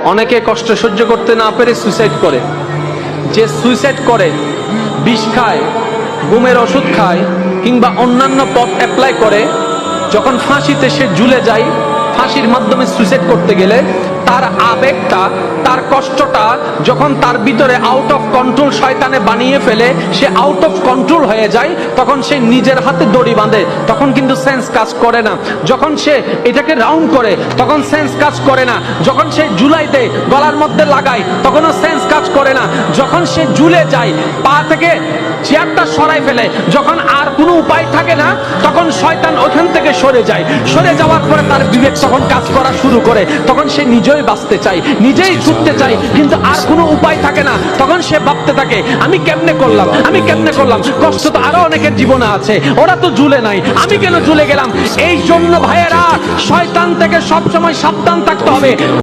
অনেকে কষ্ট সহ্য করতে না পেরে সুইসাইড করে। যে সুইসাইড করে, বিষ খায়, ঘুমের ওষুধ খায়, কিংবা অন্যান্য পথ অ্যাপ্লাই করে, যখন ফাঁসিতে সে ঝুলে যায়, ফাঁসির মাধ্যমে সুইসাইড করতে গেলে তার আবেগটা, তার কষ্টটা যখন তার ভিতরে আউট অফ কন্ট্রোল শয়তানে বানিয়ে ফেলে, সে আউট অফ কন্ট্রোল হয়ে যায়, তখন সে নিজের হাতে দড়ি বাঁধে, তখন কিন্তু সেন্স কাজ করে না। যখন সে এটাকে রাউন্ড করে, তখন সেন্স কাজ করে না। যখন সে ঝুলাইতে গলার মধ্যে লাগায়, তখনও সেন্স কাজ করে না। যখন সে ঝুলে যায়, পা থেকে চেয়ারটা সরাই ফেলে, যখন আর কোনো উপায় থাকে না, তখন শয়তান ওখান থেকে সরে যায়। সরে যাওয়ার পরে তার বিবেক তখন কাজ করা শুরু করে, তখন সে নিজেই বাঁচতে চায়, নিজেই ছুটতে চায়, কিন্তু আর কোনো উপায় থাকে না। তখন সে ভাবতে থাকে, আমি কেমনে করলাম, আমি কেমনে করলাম, কষ্ট তো আরো অনেকের জীবনে আছে, ওরা তো ঝুলে নাই, আমি কেন ঝুলে গেলাম। এই জন্য ভাইয়েরা, শয়তান থেকে সবসময় সাবধান থাকতে হবে।